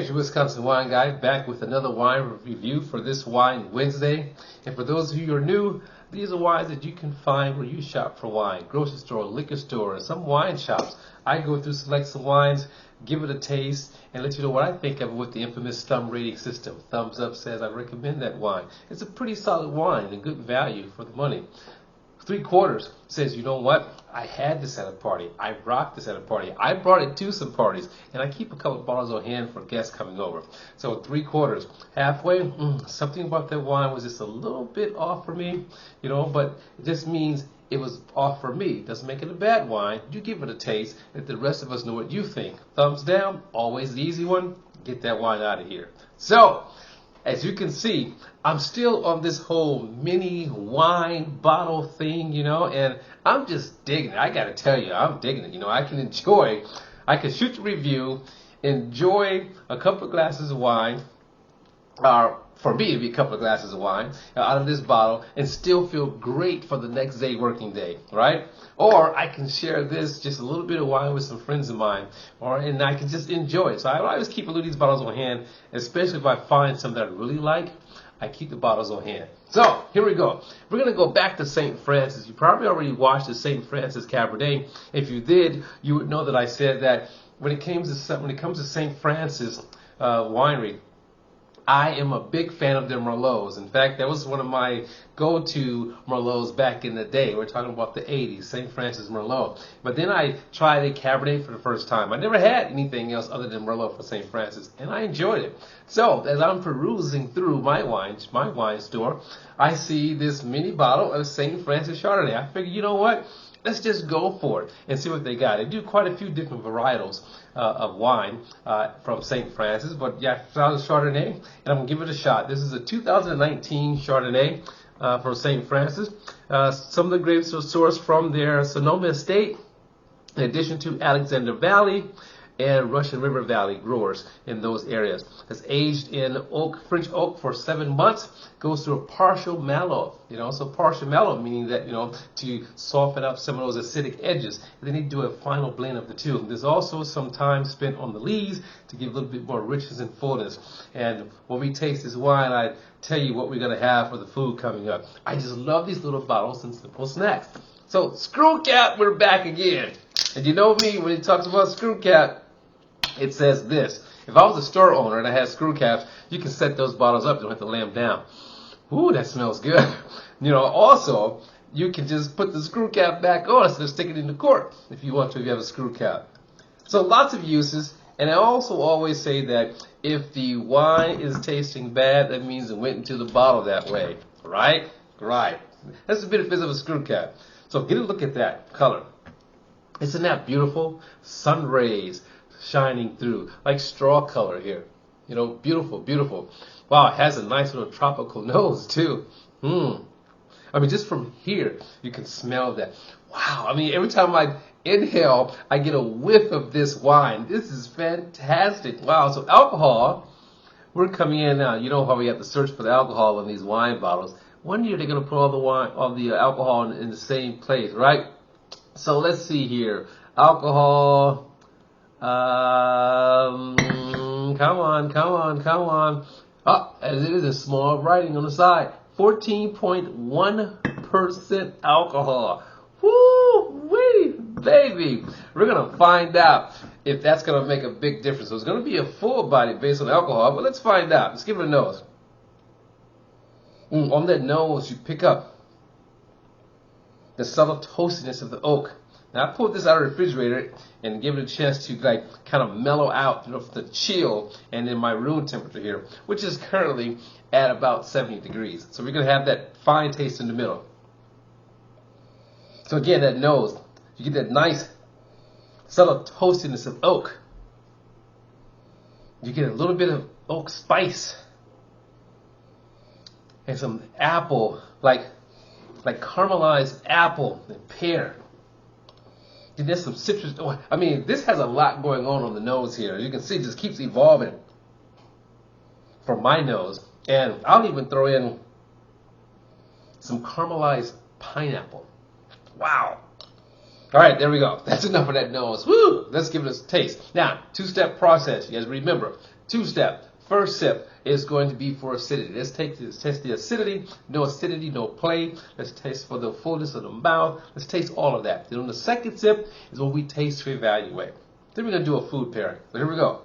Here's your Wisconsin Wine Guy back with another wine review for this Wine Wednesday. And for those of you who are new, these are wines that you can find where you shop for wine. Grocery store, liquor store, and some wine shops. I go through, select some wines, give it a taste, and let you know what I think of it with the infamous thumb rating system. Thumbs up says I recommend that wine. It's a pretty solid wine and good value for the money. 3/4 says, you know what? I had this at a party. I rocked this at a party. I brought it to some parties, and I keep a couple of bottles on hand for guests coming over. So 3/4, halfway, something about that wine was just a little bit off for me, but it just means it was off for me. Doesn't make it a bad wine. You give it a taste, let the rest of us know what you think. Thumbs down, always the easy one. Get that wine out of here. So, as you can see, I'm still on this whole mini wine bottle thing, and I'm just digging it. I gotta tell you, I'm digging it. I can shoot the review, enjoy a couple of glasses of wine, for me, it'd be a couple of glasses of wine out of this bottle and still feel great for the next day, working day, right? Or I can share this, just a little bit of wine with some friends of mine, and I can just enjoy it. So I always keep a little of these bottles on hand, especially if I find some that I really like. I keep the bottles on hand. So here we go. We're going to go back to St. Francis. You probably already watched the St. Francis Cabernet. If you did, you would know that I said that when it comes to St. Francis winery, I am a big fan of their Merlots. In fact, that was one of my go-to Merlots back in the day. We're talking about the 80s, St. Francis Merlot. But then I tried a Cabernet for the first time. I never had anything else other than Merlot for St. Francis, and I enjoyed it. So, as I'm perusing through my wine store, I see this mini bottle of St. Francis Chardonnay. I figured, you know what? Let's just go for it and see what they got. They do quite a few different varietals of wine from St. Francis, but yeah, I found Chardonnay, and I'm going to give it a shot. This is a 2019 Chardonnay from St. Francis. Some of the grapes are sourced from their Sonoma estate, in addition to Alexander Valley and Russian River Valley growers in those areas. It's aged in French oak for 7 months. Goes through a partial mallow. So partial mallow meaning that, to soften up some of those acidic edges. And then they do a final blend of the two. There's also some time spent on the lees to give a little bit more richness and fullness. And when we taste this wine, I tell you what we're going to have for the food coming up. I just love these little bottles and simple snacks. So screw cap, we're back again. And you know me, when he talks about screw cap, it says this. If I was a store owner and I had screw caps, you can set those bottles up. You don't have to lay them down. Ooh, that smells good. Also, you can just put the screw cap back on instead of sticking it in the cork if you want to, if you have a screw cap. So lots of uses. And I also always say that if the wine is tasting bad, that means it went into the bottle that way. Right? Right. That's the benefits of a screw cap. So get a look at that color. Isn't that beautiful? Sun rays shining through, like straw color here. Beautiful, beautiful. Wow, it has a nice little tropical nose too. Just from here, you can smell that. Wow, every time I inhale, I get a whiff of this wine. This is fantastic. Wow, so alcohol, we're coming in now. You know how we have to search for the alcohol in these wine bottles. One year they're going to put all the alcohol in the same place, right? So let's see here. Alcohol. Come on. As it is a small writing on the side. 14.1% alcohol. Woo-wee, baby. We're going to find out if that's going to make a big difference. So it's going to be a full body based on alcohol, but let's find out. Let's give it a nose. On that nose, you pick up the subtle toastiness of the oak. Now, I pulled this out of the refrigerator and give it a chance to kind of mellow out the chill and in my room temperature here, which is currently at about 70 degrees. So we're going to have that fine taste in the middle. So again, that nose, you get that nice subtle toastiness of oak. You get a little bit of oak spice and some apple, like caramelized apple and pear. And there's some citrus. This has a lot going on the nose here. You can see it just keeps evolving from my nose. And I'll even throw in some caramelized pineapple. Wow. All right, there we go. That's enough of that nose. Woo! Let's give it a taste. Now, two-step process. You guys remember, two-step. First sip is going to be for acidity. Let's test the acidity. No acidity, no play. Let's taste for the fullness of the mouth. Let's taste all of that. Then on the second sip is when we taste to evaluate. Then we're going to do a food pairing. So here we go.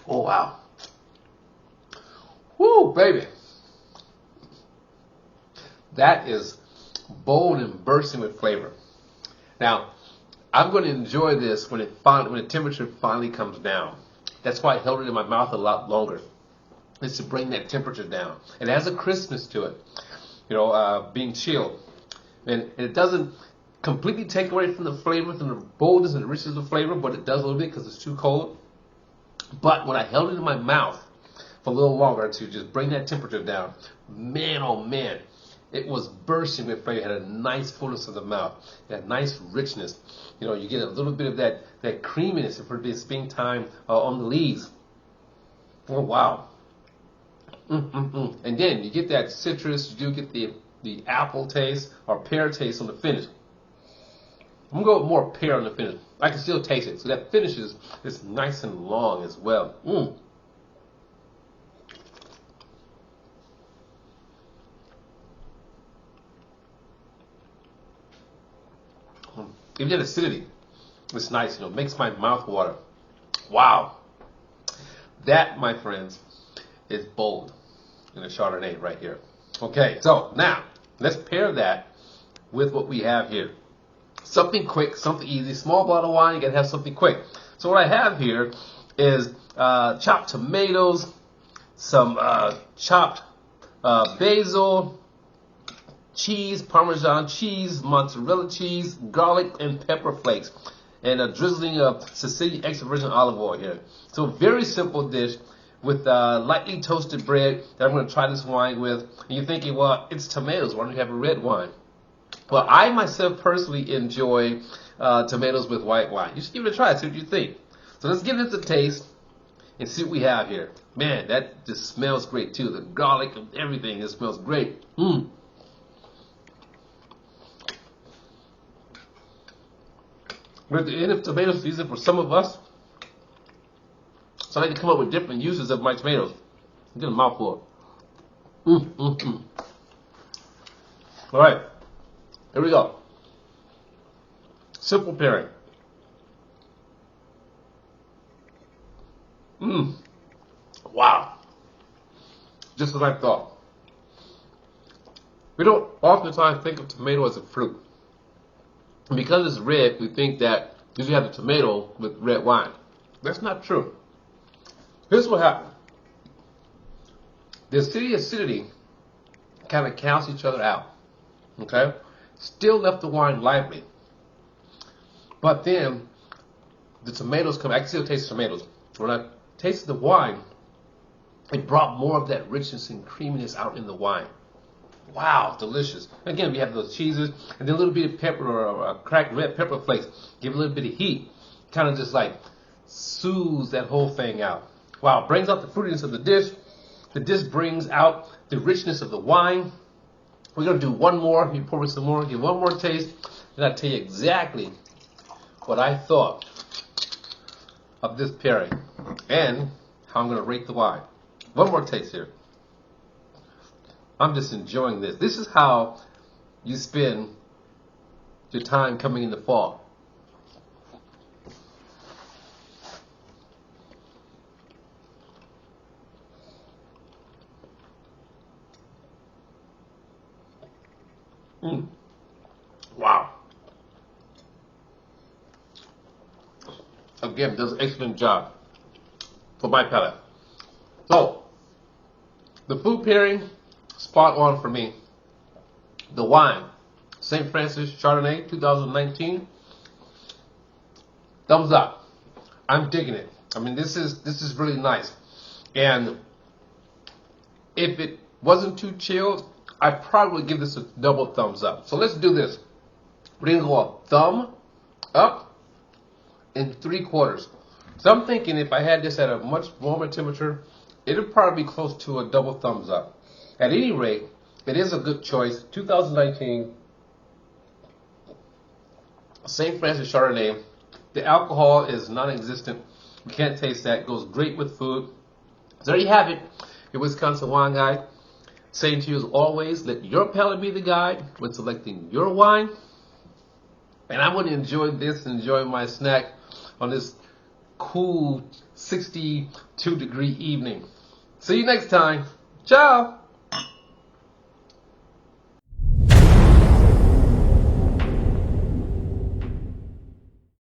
Oh, wow. Woo, baby. That is bold and bursting with flavor. Now, I'm going to enjoy this when the temperature finally comes down. That's why I held it in my mouth a lot longer. It's to bring that temperature down. It has a crispness to it, being chilled. And it doesn't completely take away from the flavor, from the boldness and the richness of the flavor, but it does a little bit because it's too cold. But when I held it in my mouth for a little longer to just bring that temperature down, man, oh man, it was bursting with flavor. It had a nice fullness of the mouth. It had nice richness. You get a little bit of that creaminess for this springtime on the leaves. Oh, wow. And then you get that citrus. You do get the apple taste or pear taste on the finish. I'm going to go with more pear on the finish. I can still taste it. So that finish is nice and long as well. Even that acidity, it's nice. Makes my mouth water. Wow. That, my friends, is bold in a Chardonnay right here. Okay, so now let's pair that with what we have here. Something quick, something easy. Small bottle of wine, you gotta have something quick. So what I have here is chopped tomatoes, some chopped basil, cheese, Parmesan cheese, mozzarella cheese, garlic, and pepper flakes, and a drizzling of Sicilian extra virgin olive oil here. So very simple dish with lightly toasted bread that I'm going to try this wine with. And you're thinking, well, it's tomatoes. Why don't you have a red wine? Well, I myself personally enjoy tomatoes with white wine. You should give it a try. See what you think. So let's give this a taste and see what we have here. Man, that just smells great too. The garlic and everything, it smells great. We're at the end of tomato season for some of us, so I like to come up with different uses of my tomatoes. Get a mouthful. All right, here we go. Simple pairing. Wow. Just as I thought. We don't oftentimes think of tomato as a fruit. And because it's red, we think that you should have a tomato with red wine. That's not true. Here's what happened. The acidity kind of cancels each other out. Okay? Still left the wine lively. But then the tomatoes come. I can still taste the tomatoes. When I tasted the wine, it brought more of that richness and creaminess out in the wine. Wow, delicious. Again, we have those cheeses, and then a little bit of pepper or cracked red pepper flakes. Give it a little bit of heat. Kind of just like soothes that whole thing out. Wow, brings out the fruitiness of the dish. The dish brings out the richness of the wine. We're going to do one more. You pour me some more, give one more taste, and I'll tell you exactly what I thought of this pairing and how I'm going to rate the wine. One more taste here. I'm just enjoying this. This is how you spend your time coming in the fall. Wow. Again, does an excellent job for my palate. So, the food pairing, spot on for me. The wine, St. Francis Chardonnay 2019. Thumbs up. I'm digging it. I mean, this is really nice. And if it wasn't too chilled, I'd probably give this a double thumbs up. So let's do this. We're going to go a thumb up 3/4. So I'm thinking if I had this at a much warmer temperature, it would probably be close to a double thumbs up. At any rate, it is a good choice. 2019 St. Francis Chardonnay. The alcohol is non-existent. You can't taste that. It goes great with food. So there you have it. Your Wisconsin Wine Guide. Saying to you as always, let your palate be the guide when selecting your wine. And I want to enjoy this, enjoy my snack on this cool 62-degree evening. See you next time. Ciao.